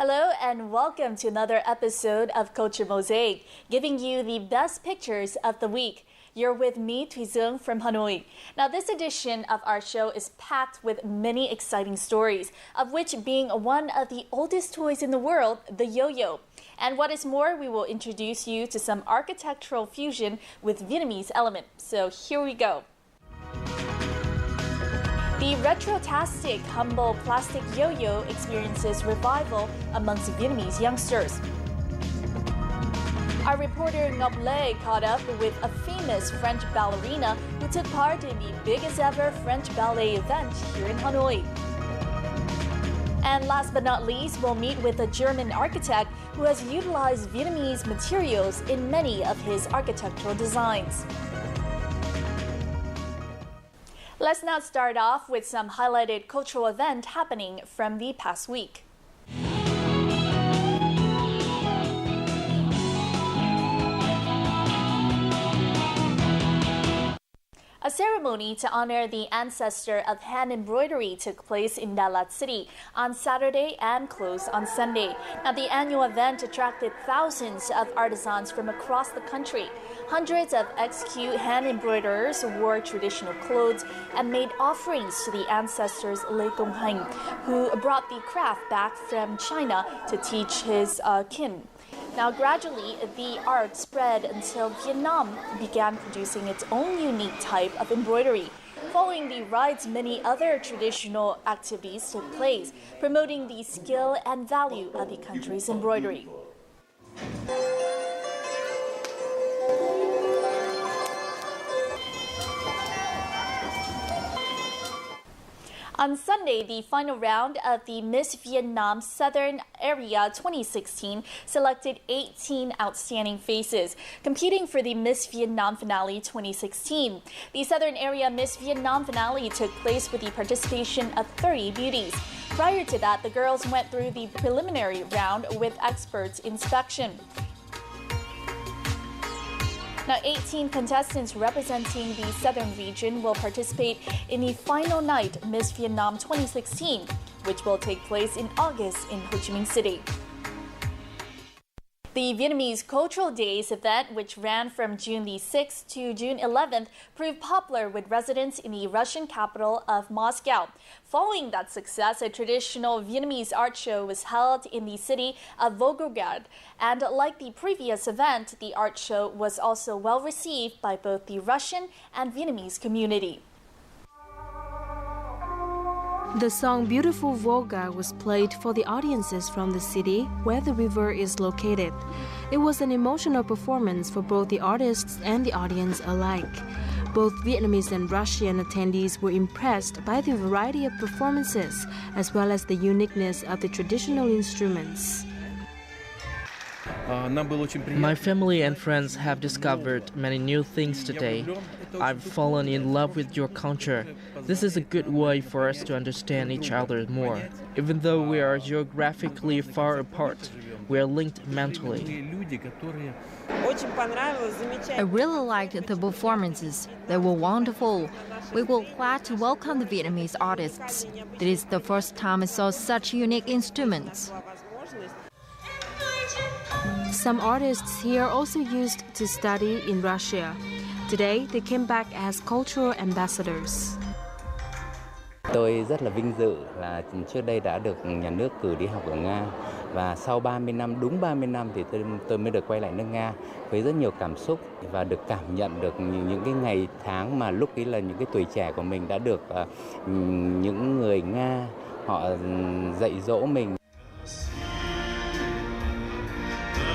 Hello and welcome to another episode of Culture Mosaic, giving you the best pictures of the week. You're with me, Thuy Dương from Hanoi. Now, this edition of our show is packed with many exciting stories, of which being one of the oldest toys in the world, the Yoyo. And what is more, we will introduce you to some architectural fusion with Vietnamese element. So here we go. The retrotastic, humble plastic yo-yo experiences revival amongst Vietnamese youngsters. Our reporter Ngọc Lê caught up with a famous French ballerina who took part in the biggest ever French ballet event here in Hanoi. And last but not least, we'll meet with a German architect who has utilized Vietnamese materials in many of his architectural designs. Let's now start off with some highlighted cultural event happening from the past week. A ceremony to honor the ancestor of hand embroidery took place in Dalat City on Saturday and closed on Sunday. Now, the annual event attracted thousands of artisans from across the country. Hundreds of ex-Q hand embroiderers wore traditional clothes and made offerings to the ancestors Lê Công Hành, who brought the craft back from China to teach his kin. Now, gradually, the art spread until Vietnam began producing its own unique type of embroidery. Following the rites, many other traditional activities took place, promoting the skill and value of the country's embroidery. On Sunday, the final round of the Miss Vietnam Southern Area 2016 selected 18 outstanding faces, competing for the Miss Vietnam Finale 2016. The Southern Area Miss Vietnam Finale took place with the participation of 30 beauties. Prior to that, the girls went through the preliminary round with experts' inspection. Now, 18 contestants representing the southern region will participate in the final night Miss Vietnam 2016, which will take place in August in Ho Chi Minh City. The Vietnamese Cultural Days event, which ran from June the 6th to June 11th, proved popular with residents in the Russian capital of Moscow. Following that success, a traditional Vietnamese art show was held in the city of Volgograd. And like the previous event, the art show was also well received by both the Russian and Vietnamese community. The song Beautiful Volga was played for the audiences from the city where the river is located. It was an emotional performance for both the artists and the audience alike. Both Vietnamese and Russian attendees were impressed by the variety of performances as well as the uniqueness of the traditional instruments. My family and friends have discovered many new things today. I've fallen in love with your culture. This is a good way for us to understand each other more. Even though we are geographically far apart, we are linked mentally. I really liked the performances. They were wonderful. We were glad to welcome the Vietnamese artists. This is the first time I saw such unique instruments. Some artists here also used to study in Russia. Today, they came back as cultural ambassadors. Tôi rất là vinh dự là trước đây đã được nhà nước cử đi học ở Nga và sau 30 năm, đúng 30 năm thì tôi mới được quay lại nước Nga với rất nhiều cảm xúc và được cảm nhận được những cái ngày tháng mà lúc ấy là những cái tuổi trẻ của mình đã được những người Nga họ dạy dỗ mình.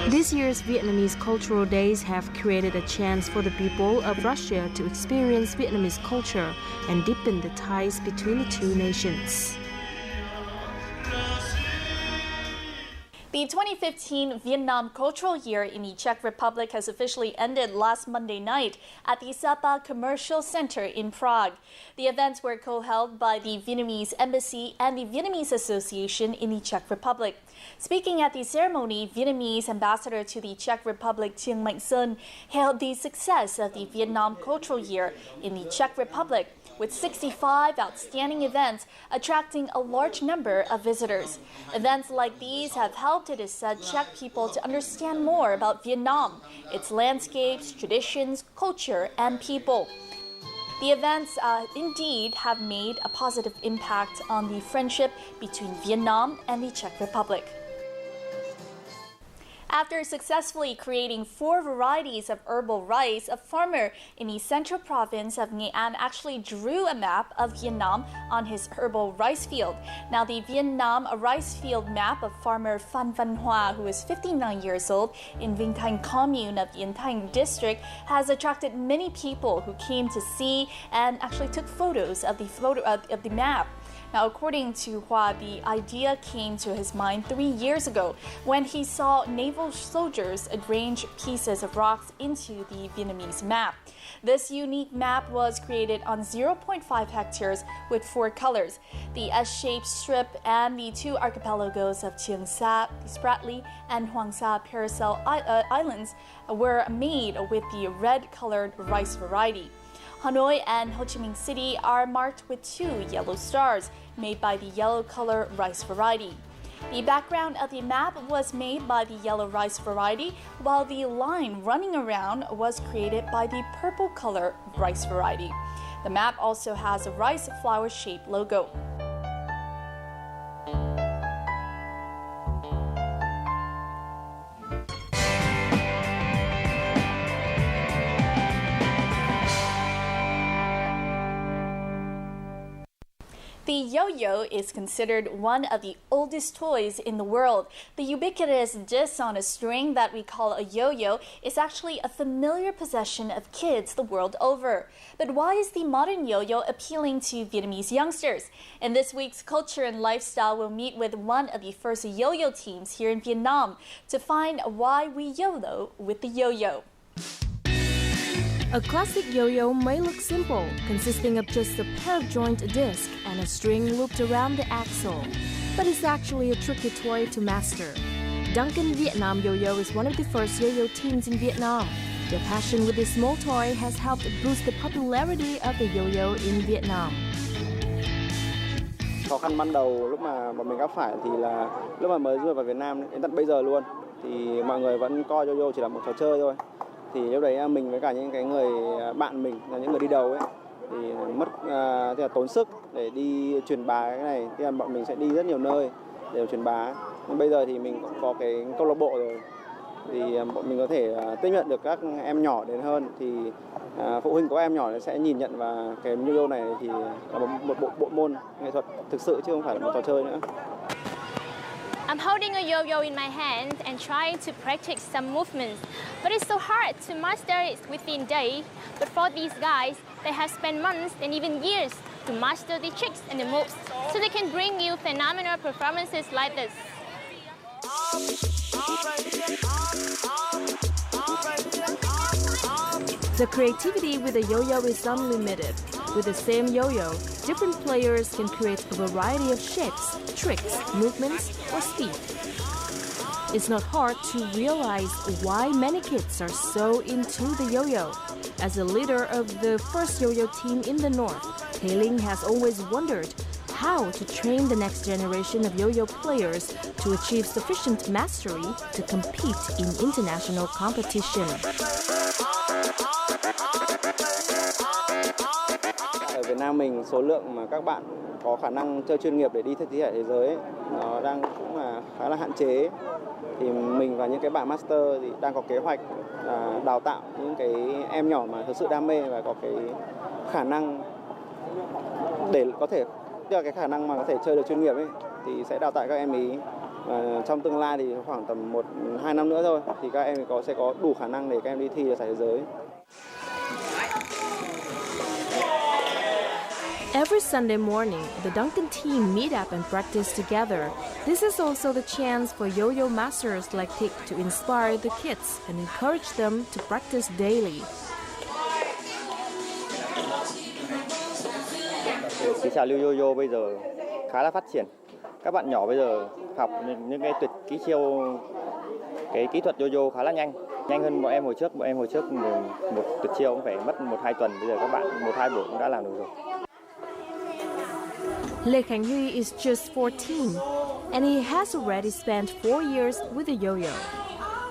This year's Vietnamese Cultural Days have created a chance for the people of Russia to experience Vietnamese culture and deepen the ties between the two nations. The 2015 Vietnam Cultural Year in the Czech Republic has officially ended last Monday night at the Sapa Commercial Center in Prague. The events were co-held by the Vietnamese Embassy and the Vietnamese Association in the Czech Republic. Speaking at the ceremony, Vietnamese ambassador to the Czech Republic Chiang Mai-sơn hailed the success of the Vietnam Cultural Year in the Czech Republic, with 65 outstanding events attracting a large number of visitors. Events like these have helped, it is said, Czech people to understand more about Vietnam, its landscapes, traditions, culture, and people. The events indeed have made a positive impact on the friendship between Vietnam and the Czech Republic. After successfully creating 4 varieties of herbal rice, a farmer in the central province of Nghệ An actually drew a map of Vietnam on his herbal rice field. Now, the Vietnam rice field map of farmer Phan Văn Hoa, who is 59 years old, in Vinh Thanh commune of Yên Thanh district, has attracted many people who came to see and actually took photos of the map. Now, according to Hoa, the idea came to his mind 3 years ago when he saw naval soldiers arrange pieces of rocks into the Vietnamese map. This unique map was created on 0.5 hectares with 4 colors. The S-shaped strip and the 2 archipelagos of Trường Sa, Spratly, and Hoàng Sa Paracel Islands were made with the red-colored rice variety. Hanoi and Ho Chi Minh City are marked with 2 yellow stars made by the yellow color rice variety. The background of the map was made by the yellow rice variety, while the line running around was created by the purple color rice variety. The map also has a rice flower-shaped logo. The yo-yo is considered one of the oldest toys in the world. The ubiquitous disc on a string that we call a yo-yo is actually a familiar possession of kids the world over. But why is the modern yo-yo appealing to Vietnamese youngsters? In this week's Culture and Lifestyle, we'll meet with one of the first yo-yo teams here in Vietnam to find why we YOLO with the yo-yo. A classic yo-yo may look simple, consisting of just a pair of joint disc and a string looped around the axle. But it's actually a tricky toy to master. Duncan Vietnam Yo-Yo is one of the first yo-yo teams in Vietnam. Their passion with this small toy has helped boost the popularity of the yo-yo in Vietnam. Khó khăn ban đầu lúc mà bọn mình gặp phải thì là lúc mà mới du vào Việt Nam đến tận bây giờ luôn thì mọi người vẫn coi yo-yo chỉ là một trò chơi thôi. Thì lúc đấy mình với cả những cái người bạn mình là những người đi đầu ấy thì mất thì là tốn sức để đi truyền bá cái này, thì là bọn mình sẽ đi rất nhiều nơi để truyền bá. Nhưng bây giờ thì mình cũng có cái câu lạc bộ rồi thì bọn mình có thể tiếp nhận được các em nhỏ đến hơn, thì phụ huynh của các em nhỏ sẽ nhìn nhận và cái yo-yo này thì là một bộ môn nghệ thuật thực sự chứ không phải là một trò chơi nữa. I'm holding a yo-yo in my hand and trying to practice some movements, but it's so hard to master it within a day. But for these guys, they have spent months and even years to master the tricks and the moves, so they can bring you phenomenal performances like this. The creativity with the yo-yo is unlimited. With the same yo-yo, different players can create a variety of shapes, tricks, movements, or speed. It's not hard to realize why many kids are so into the yo-yo. As a leader of the first yo-yo team in the north, Thế Linh has always wondered how to train the next generation of yo-yo players to achieve sufficient mastery to compete in international competition. Ở Việt Nam mình, số lượng mà các bạn có khả năng chơi chuyên nghiệp để đi thi giải thế giới ấy, nó đang cũng là khá là hạn chế. Thì mình và những cái bạn master thì đang có kế hoạch đào tạo những cái em nhỏ mà thực sự đam mê và có cái khả năng để có thể, tức là cái khả năng mà có thể chơi được chuyên nghiệp ấy, thì sẽ đào tạo các em ý. Và trong tương lai thì khoảng tầm 1-2 năm nữa thôi thì các em sẽ có đủ khả năng để các em đi thi giải thế giới. Every Sunday morning, the Duncan team meet up and practice together. This is also the chance for yo-yo masters like Thich to inspire the kids and encourage them to practice daily. Cái trào lưu yo-yo bây giờ khá là phát triển. Các bạn nhỏ bây giờ học những cái kỹ thuật yo-yo khá là nhanh hơn bọn em hồi trước một tuyệt chiêu cũng phải mất 1-2 tuần, bây giờ các bạn 1-2 buổi cũng đã làm được rồi. Lê Khánh Huy is just 14, and he has already spent 4 years with a yo-yo.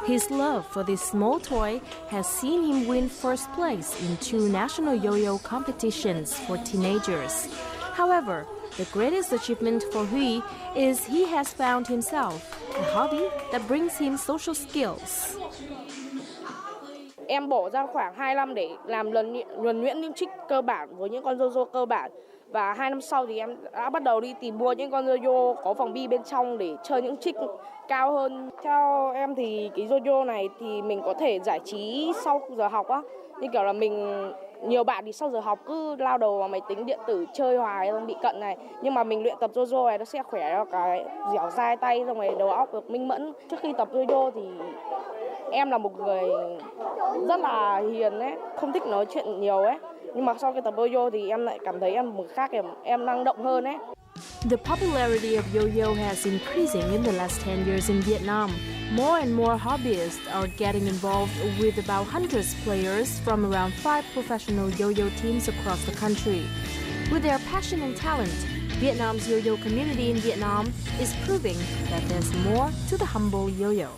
His love for this small toy has seen him win first place in 2 national yo-yo competitions for teenagers. However, the greatest achievement for Huy is he has found himself a hobby that brings him social skills. Em bỏ ra khoảng 2 năm để làm nhuần nhuyễn những trick cơ bản với những con yo-yo cơ bản. Và 2 năm sau thì em đã bắt đầu đi tìm mua những con yo-yo có vòng bi bên trong để chơi những trick cao hơn. Theo em thì cái yo-yo này thì mình có thể giải trí sau giờ học á. Như kiểu là nhiều bạn thì sau giờ học cứ lao đầu vào máy tính điện tử chơi hoài bị cận này. Nhưng mà mình luyện tập yo-yo này nó sẽ khỏe cho cái dẻo dai tay, xong rồi đầu óc được minh mẫn. Trước khi tập yo-yo thì em là một người rất là hiền ấy, không thích nói chuyện nhiều ấy. Nhưng mà sau khi tập yo-yo thì em lại cảm thấy em một khác, em năng động hơn ấy. The popularity of yo-yo has increasing in the last 10 years in Vietnam. More and more hobbyists are getting involved with about hundreds players from around 5 professional yo-yo teams across the country. With their passion and talent, Vietnam's yo-yo community in Vietnam is proving that there's more to the humble yo-yo.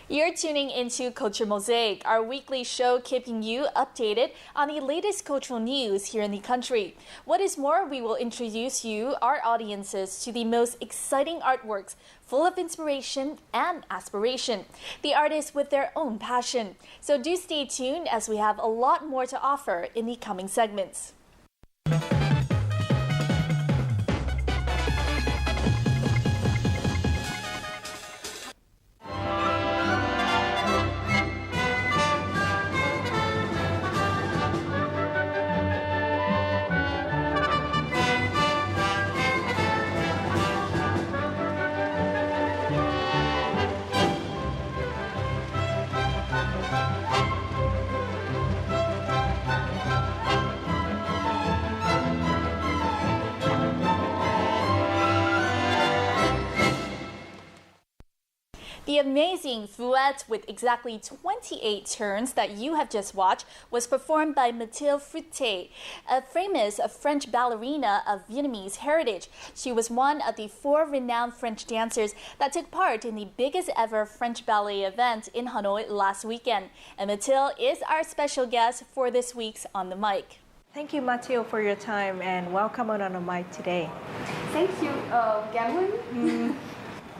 You're tuning into Culture Mosaic, our weekly show keeping you updated on the latest cultural news here in the country. What is more, we will introduce you, our audiences, to the most exciting artworks full of inspiration and aspiration. The artists with their own passion. So do stay tuned as we have a lot more to offer in the coming segments. The amazing fouette with exactly 28 turns that you have just watched was performed by Mathilde Frutte, a famous French ballerina of Vietnamese heritage. She was one of the 4 renowned French dancers that took part in the biggest ever French ballet event in Hanoi last weekend. And Mathilde is our special guest for this week's On the Mic. Thank you, Mathilde, for your time and welcome on the mic today. Thank you, Gavin.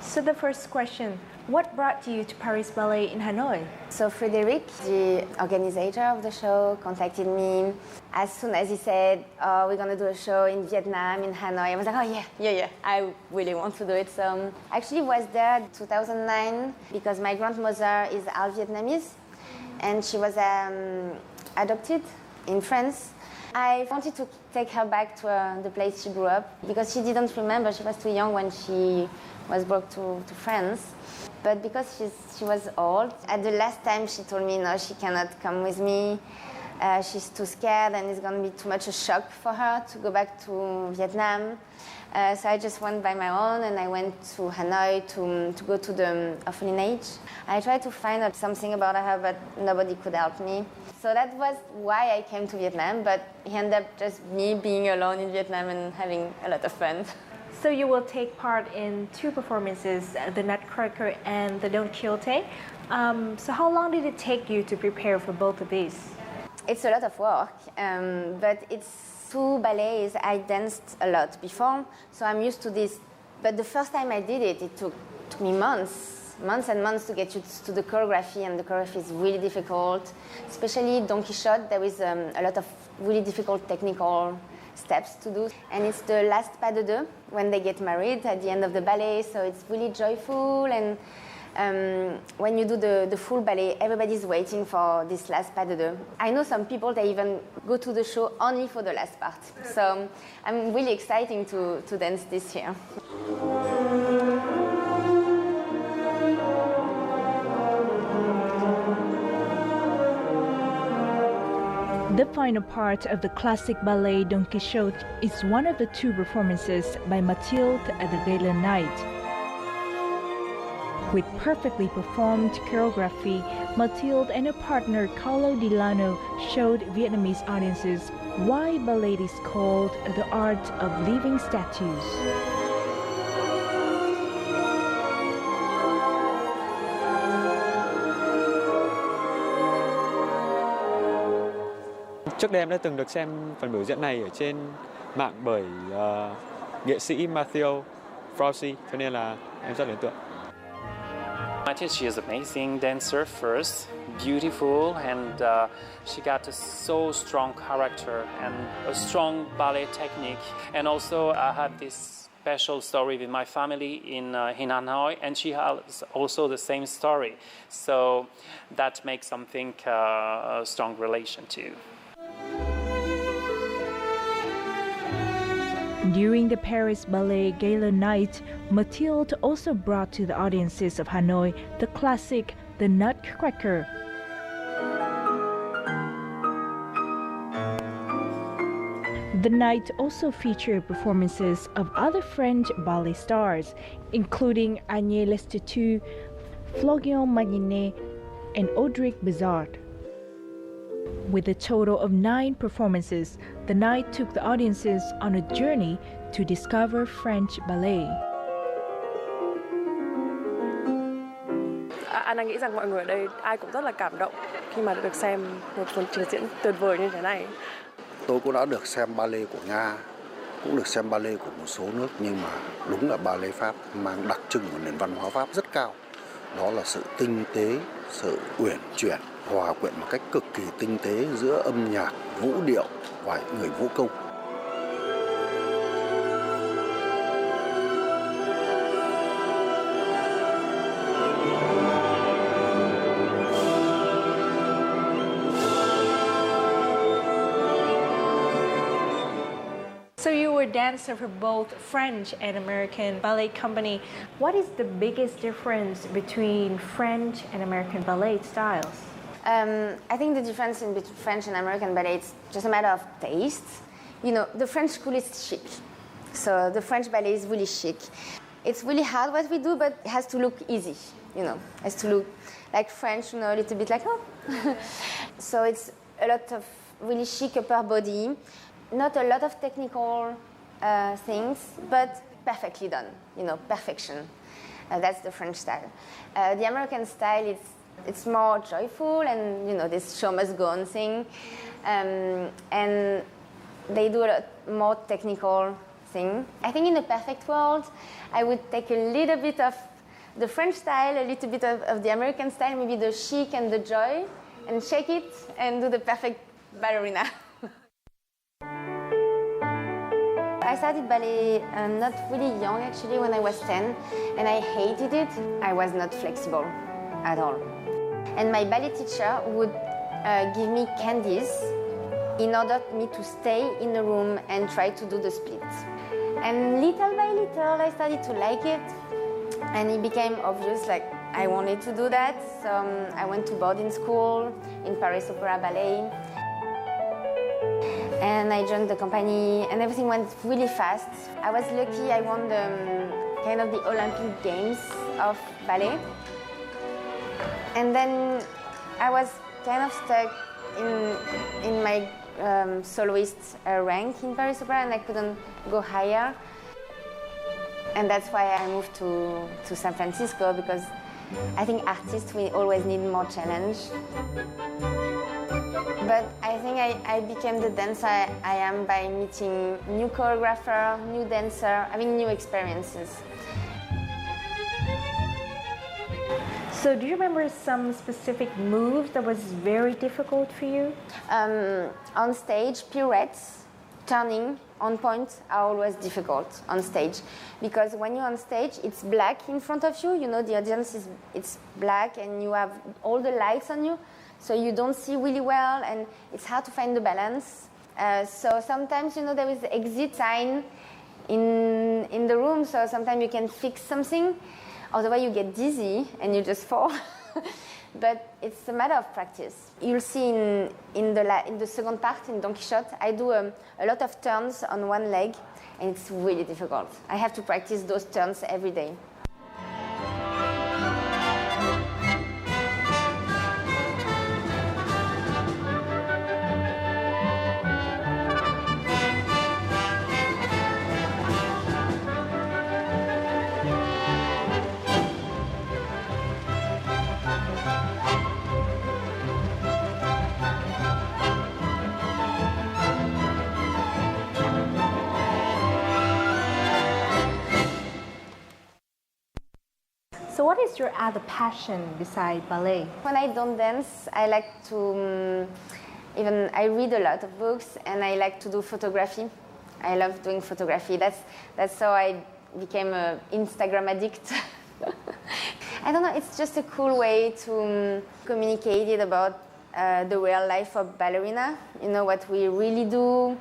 So the first question, what brought you to Paris Ballet in Hanoi? So Frédéric, the organizer of the show, contacted me as soon as he said, oh, we're going to do a show in Vietnam, in Hanoi. I was like, oh yeah, I really want to do it. So I actually was there in 2009 because my grandmother is half Vietnamese and she was adopted in France. I wanted to take her back to the place she grew up because she didn't remember, she was too young when she was brought to France. But because she was old, at the last time she told me, no, she cannot come with me. She's too scared and it's going to be too much a shock for her to go back to Vietnam. So I just went by my own and I went to Hanoi to go to the orphanage. I tried to find out something about her, but nobody could help me. So that was why I came to Vietnam, but it ended up just me being alone in Vietnam and having a lot of fun. So you will take part in 2 performances, the Nutcracker and the Don Quixote. So how long did it take you to prepare for both of these? It's a lot of work, but it's 2 ballets I danced a lot before, so I'm used to this. But the first time I did it, it took me months and months to get used to the choreography, and the choreography is really difficult. Especially Don Quixote, there is a lot of really difficult technical steps to do. And it's the last pas de deux when they get married at the end of the ballet, so it's really joyful. And when you do the full ballet, everybody's waiting for this last pas de deux. I know some people, they even go to the show only for the last part. So I'm really excited to dance this year. The final part of the classic ballet Don Quixote is one of the 2 performances by Mathilde at the Gala Night. With perfectly performed choreography, Mathilde and her partner Carlo Delano showed Vietnamese audiences why ballet is called the art of living statues. Trước đây em đã từng được xem phần biểu diễn này ở trên mạng bởi nghệ sĩ Matthew Frosty, cho nên là em rất ấn tượng. Matthew, she is an amazing dancer first, beautiful, and she got a so strong character and a strong ballet technique. And also I had this special story with my family in Hanoi, and she has also the same story. So that makes something a strong relation too. During the Paris Ballet Gala night, Mathilde also brought to the audiences of Hanoi the classic The Nutcracker. The night also featured performances of other French ballet stars, including Agnès Lestitut, Florian Magninet, and Audric Bizard. With a total of 9 performances, the night took the audiences on a journey to discover French ballet. Anna nghĩ rằng mọi người ở đây ai cũng rất là cảm động khi mà được xem một phần trình diễn tuyệt vời như thế này. Tôi cũng đã được xem ballet của Nga, cũng được xem ballet của một số nước, nhưng mà đúng là ballet Pháp mang đặc trưng của nền văn hóa Pháp rất cao. Đó là sự tinh tế, sự uyển chuyển, hòa quyện một cách cực kỳ tinh tế giữa âm nhạc, vũ điệu và người vũ công. So you were a dancer for both French and American ballet company. What is the biggest difference between French and American ballet styles? I think the difference between French and American ballet is just a matter of taste. You know, the French school is chic. So the French ballet is really chic. It's really hard what we do, but it has to look easy, you know. It has to look like French, you know, a little bit like, oh. So it's a lot of really chic upper body. Not a lot of technical things, but perfectly done, you know, perfection. That's the French style. The American style, it's more joyful and, you know, this show must go on thing. And they do a lot more technical thing. I think in a perfect world, I would take a little bit of the French style, a little bit of the American style, maybe the chic and the joy, and shake it and do the perfect ballerina. I started ballet not really young, actually, when I was 10, and I hated it. I was not flexible at all. And my ballet teacher would give me candies in order for me to stay in the room and try to do the split. And little by little, I started to like it, and it became obvious, like, I wanted to do that. So I went to boarding school in Paris Opera Ballet. And I joined the company, and everything went really fast. I was lucky, I won the kind of the Olympic Games of ballet. And then I was kind of stuck in my soloist rank in Paris Opera, and I couldn't go higher. And that's why I moved to San Francisco, because I think artists, we always need more challenge. But I think I became the dancer I am by meeting new choreographer, new dancer, having new experiences. So do you remember some specific moves that was very difficult for you? On stage, pirouettes, turning on point are always difficult on stage, because when you're on stage, it's black in front of you. You know, the audience it's black, and you have all the lights on you. So you don't see really well, and it's hard to find the balance. So sometimes, you know, there is the exit sign in the room, so sometimes you can fix something. Otherwise, you get dizzy and you just fall. But it's a matter of practice. You'll see in the second part, in Don Quixote, I do a lot of turns on one leg, and it's really difficult. I have to practice those turns every day. what is your other passion besides ballet? When I don't dance, I like to, I read a lot of books, and I like to do photography. I love doing photography. That's how I became an Instagram addict. I don't know, it's just a cool way to communicate it about the real life of ballerina, what we really do,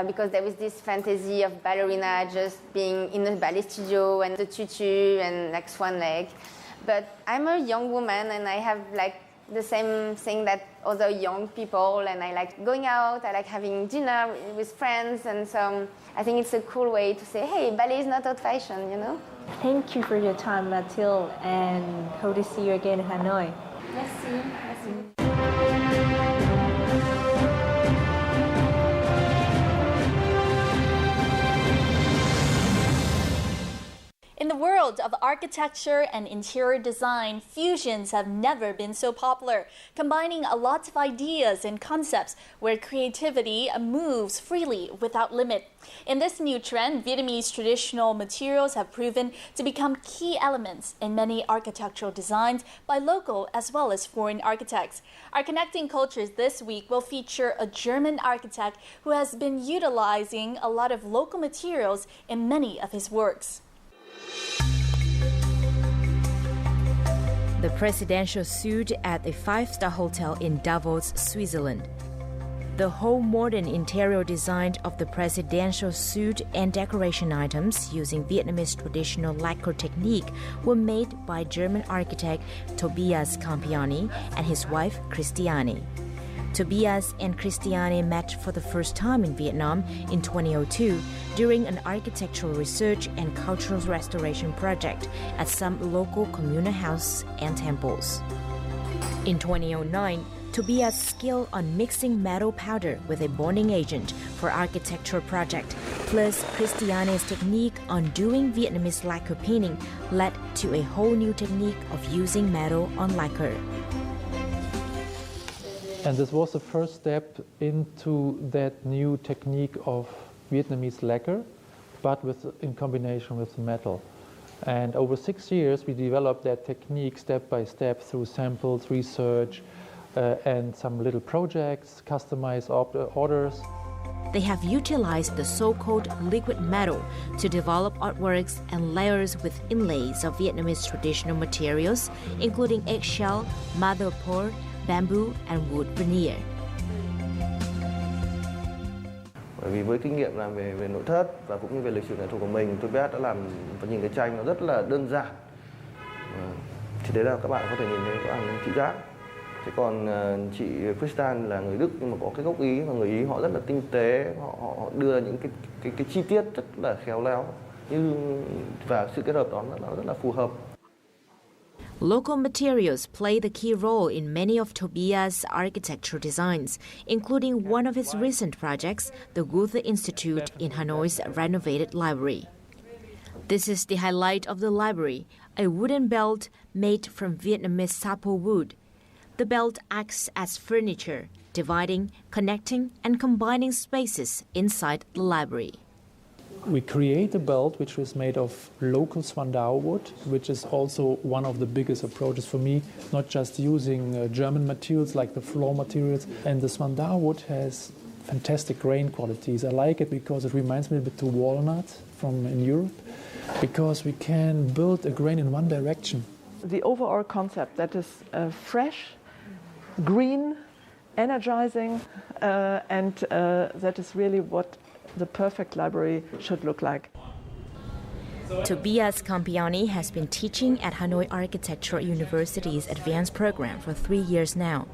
because there was this fantasy of ballerina just being in a ballet studio and the tutu and like swan leg. But I'm a young woman, and I have like the same thing that other young people, and I like going out, I like having dinner with friends, and so I think it's a cool way to say, hey, ballet is not old-fashioned, Thank you for your time, Mathilde, and hope to see you again in Hanoi. Merci. In the world of architecture and interior design, fusions have never been so popular, combining a lot of ideas and concepts where creativity moves freely without limit. In this new trend, Vietnamese traditional materials have proven to become key elements in many architectural designs by local as well as foreign architects. Our Connecting Cultures this week will feature a German architect who has been utilizing a lot of local materials in many of his works. The presidential suite at a five-star hotel in Davos, Switzerland. The whole modern interior design of the presidential suite and decoration items using Vietnamese traditional lacquer technique were made by German architect Tobias Campiani and his wife Christiane. Tobias and Christiane met for the first time in Vietnam in 2002 during an architectural research and cultural restoration project at some local communal houses and temples. In 2009, Tobias' skill on mixing metal powder with a bonding agent for architectural project, plus Christiane's technique on doing Vietnamese lacquer painting led to a whole new technique of using metal on lacquer. And this was the first step into that new technique of Vietnamese lacquer, but in combination with metal. And over 6 years, we developed that technique step by step through samples, research, and some little projects, customized orders. They have utilized the so-called liquid metal to develop artworks and layers with inlays of Vietnamese traditional materials, including eggshell, mother of pearl, bamboo and wood veneer. Bởi vì với kinh nghiệm làm về nội thất và cũng như về lịch sử nghệ thuật của mình, tôi biết đã làm và nhìn cái tranh nó rất là đơn giản. Thì đấy là các bạn có thể nhìn thấy các bạn thị giác. Thế còn chị Christiane là người Đức nhưng mà có cái gốc Ý, và người Ý họ rất là tinh tế, họ đưa những cái chi tiết rất là khéo léo, và sự kết hợp đó nó rất là phù hợp. Local materials play the key role in many of Tobias' architectural designs, including one of his recent projects, the Goethe Institute in Hanoi's renovated library. This is the highlight of the library, a wooden belt made from Vietnamese sapul wood. The belt acts as furniture, dividing, connecting, and combining spaces inside the library. We create a belt which was made of local swandao wood, which is also one of the biggest approaches for me, not just using German materials like the floor materials. And the swandao wood has fantastic grain qualities. I like it because it reminds me a bit to walnut from in Europe, because we can build a grain in one direction. The overall concept that is fresh, green, energizing, and that is really what the perfect library should look like. Tobias Campiani has been teaching at Hanoi Architectural University's advanced program for 3 years now.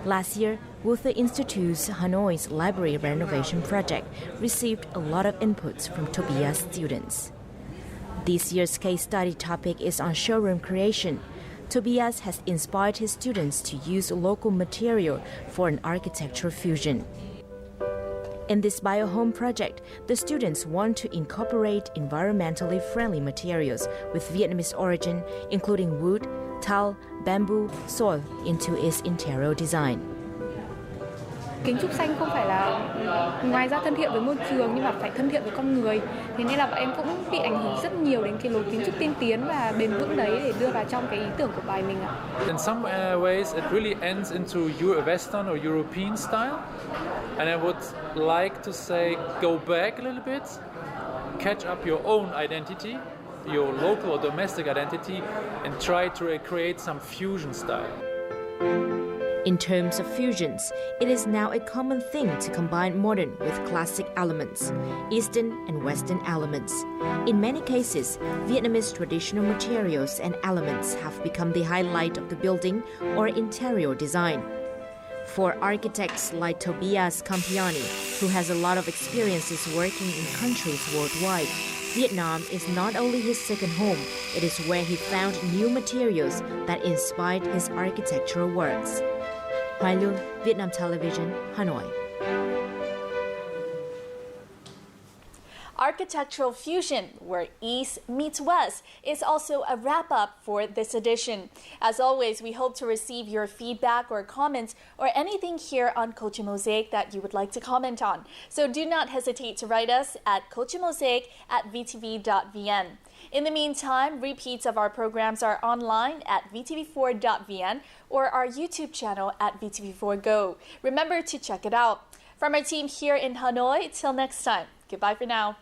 Last year, Goethe Institute's Hanoi's library renovation project received a lot of inputs from Tobias' students. This year's case study topic is on showroom creation. Tobias has inspired his students to use local material for an architectural fusion. In this biohome project, the students want to incorporate environmentally friendly materials with Vietnamese origin, including wood, tile, bamboo, soil, into its interior design. Kiến trúc xanh không phải là ngoài ra thân thiện với môi trường nhưng mà phải thân thiện với con người. Thế nên là bọn em cũng bị ảnh hưởng rất nhiều đến cái lối kiến trúc tiên tiến và bền vững đấy để đưa vào trong cái ý tưởng của bài mình ạ. In some ways it really ends into Western or European style, and I would like to say go back a little bit, catch up your own identity, your local or domestic identity, and try to recreate some fusion style. In terms of fusions, it is now a common thing to combine modern with classic elements, Eastern and Western elements. In many cases, Vietnamese traditional materials and elements have become the highlight of the building or interior design. For architects like Tobias Campiani, who has a lot of experiences working in countries worldwide, Vietnam is not only his second home, it is where he found new materials that inspired his architectural works. Hoài Lương, Vietnam Television, Hanoi. Architectural fusion, where East meets West, is also a wrap-up for this edition. As always, we hope to receive your feedback or comments or anything here on Culture Mosaic that you would like to comment on. So do not hesitate to write us at culturemosaic@vtv.vn. In the meantime, repeats of our programs are online at vtv4.vn or our YouTube channel at vtv4go. Remember to check it out. From our team here in Hanoi, till next time, goodbye for now.